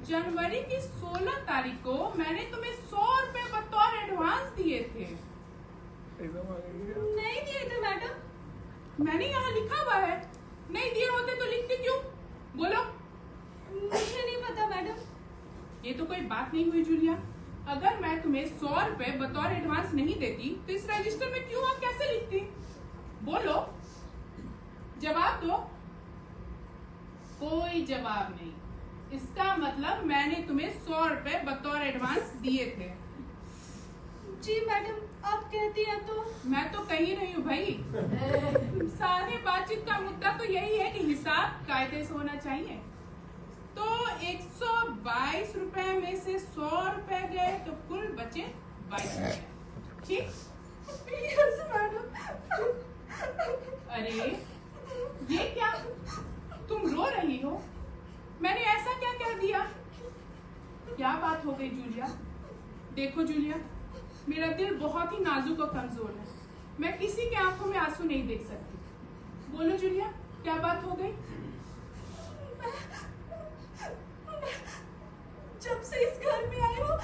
जनवरी की 16 तारीख को मैंने तुम्हें 100 रुपए बतौर एडवांस दिए थे। नहीं दिए थे मैडम। मैंने यहाँ लिखा हुआ है, नहीं दिए होते तो लिखते क्यों? बोलो। मुझे नहीं पता मैडम। ये तो कोई बात नहीं हुई जूलिया। अगर मैं तुम्हें 100 रुपए बतौर एडवांस नहीं देती तो इस रजिस्टर में क्यों और कैसे लिखती? बोलो, जवाब दो। कोई जवाब नहीं। इसका मतलब मैंने तुम्हें 100 रुपए बतौर एडवांस दिए थे। जी मैडम, आप कहती हैं तो। मैं तो कह ही रही हूँ भाई। सारे बातचीत का मुद्दा तो यही है कि हिसाब कायदे से होना चाहिए। तो 122 रुपए में से 100 रुपए गए तो कुल बचे 22 रुपए। ठीक? Yes madam. अरे ये क्या, तुम रो रही हो? मैंने ऐसा क्या कह दिया? क्या बात हो गई जूलिया? देखो जूलिया, मेरा दिल बहुत ही नाजुक और कमजोर है। मैं किसी के आंखों में आंसू नहीं देख सकती। बोलो जूलिया, क्या बात हो गई? जब से इस घर में आई हूँ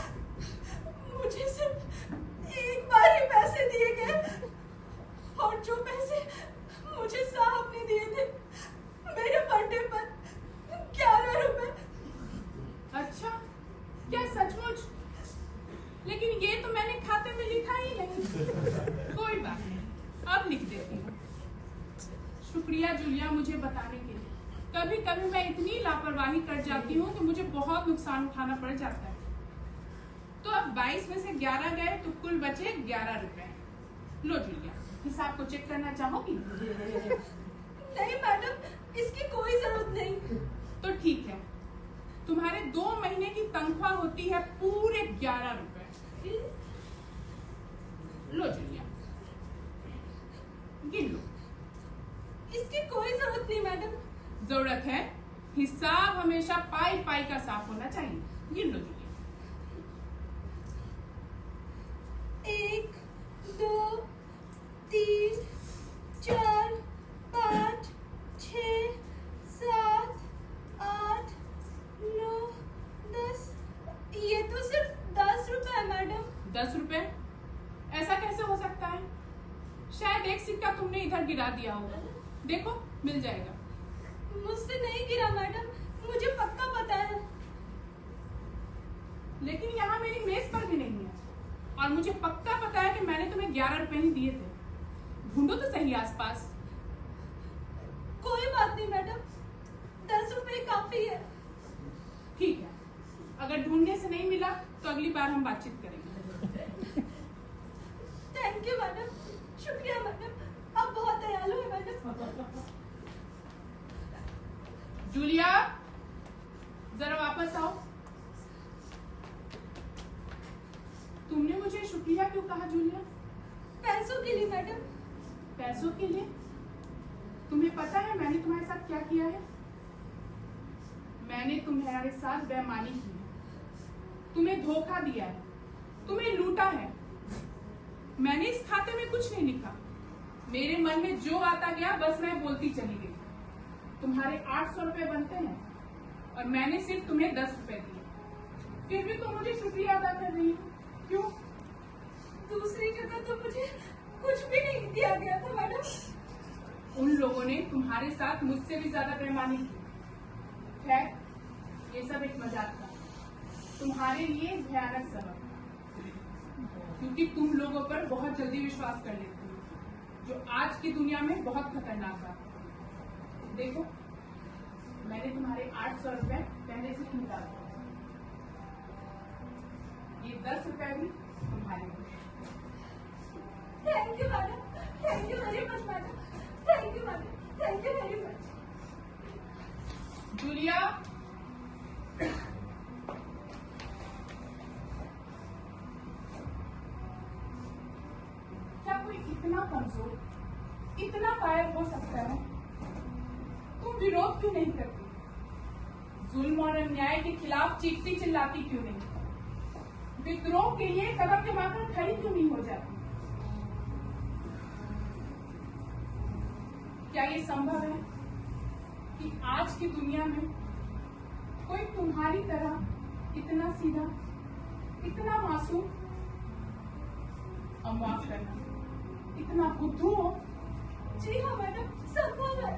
मुझे सिर्फ एक बार ही पैसे दिए गए, और जो पैसे मुझे साहब ने दिए थे मेरे बर्थडे पर 11 रुपए। अच्छा, क्या सचमुच? लेकिन ये तो मैंने खाते में लिखा ही नहीं। कोई बात नहीं, अब लिख देती हूँ। शुक्रिया जूलिया मुझे बताने के लिए। कभी कभी मैं इतनी लापरवाही कर जाती हूँ तो मुझे बहुत नुकसान उठाना पड़ जाता है। तो अब 22 में से 11 गए तो कुल बचे 11 रुपए। लो जूलिया, हिसाब को चेक करना चाहोगी? नहीं मैडम, इसकी कोई जरूरत नहीं। तो ठीक है, तुम्हारे 2 महीने की तनख्वाह होती है पूरे 11 रुपए। लो जूलिया, गिन लो। इसकी कोई जरूरत नहीं मैडम। जरूरत है। हिसाब हमेशा पाई पाई का साफ होना चाहिए। गिन लो जूलिया। 1 2 3 4 5 6 7 8 9 10। ये तो सिर्फ 10 रुपए है मैडम। 10 रुपए? ऐसा कैसे हो सकता है? शायद एक सिक्का तुमने इधर गिरा दिया होगा। देखो, मिल जाएगा। मुझसे नहीं गिरा मैडम, मुझे पक्का पता है। लेकिन यहाँ मेरी मेज पर भी नहीं है, और मुझे पक्का पता है कि मैंने तुम्हें 11 रुपए ही दिए थे। ढूंढो तो सही आसपास। कोई बात नहीं मैडम, 10 रुपए काफी है। ठीक है, अगर ढूंढने से नहीं मिला तो अगली बार हम बातचीत करेंगे। Thank you madam. शुक्रिया मैडम, आप बहुत दयालु हैं मैडम। जूलिया, जरा वापस आओ। तुमने मुझे शुक्रिया क्यों कहा जूलिया? पैसों के लिए मैडम। पैसों के लिए? तुम्हें पता है मैंने तुम्हारे साथ क्या किया है? मैंने तुम्हारे साथ बेईमानी की है, तुम्हें धोखा दिया है, तुम्हें लूटा है। मैंने इस खाते में कुछ नहीं लिखा। मेरे मन में जो आता गया बस मैं बोलती चली गई। तुम्हारे 800 रुपए बनते हैं और मैंने सिर्फ तुम्हें 10 रुपए दिए। फिर भी तुम मुझे शुक्रिया अदा कर रही हो, क्यों? दूसरी जगह तो मुझे कुछ भी नहीं दिया गया था मैडम। उन लोगों ने तुम्हारे साथ मुझसे भी ज्यादा बेईमानी की। खैर, ये सब एक मजाक था। तुम्हारे लिए भयानक सबक, क्योंकि तुम लोगों पर बहुत जल्दी विश्वास कर लेती हो, जो आज की दुनिया में बहुत खतरनाक बात है। देखो, मैंने तुम्हारे 800 रुपए पहले से निकाल दिए। ये 10 रुपए भी तुम्हारे लिए। Thank you madam, thank you very much madam, thank you madam, thank you very much. Julia, क्या कोई इतना कमजोर, इतना कायर हो सकता है? तुम विरोध क्यों नहीं करती? जुल्म और अन्याय के खिलाफ चीखती चिल्लाती क्यों नहीं? विद्रोह के लिए कदम जमाकर खड़ी क्यों नहीं हो जाती? क्या ये संभव है कि आज की दुनिया में कोई तुम्हारी तरह इतना सीधा, इतना मासूम, और माफ करना, इतना बुद्धू हो। जी हाँ मैडम, संभव है।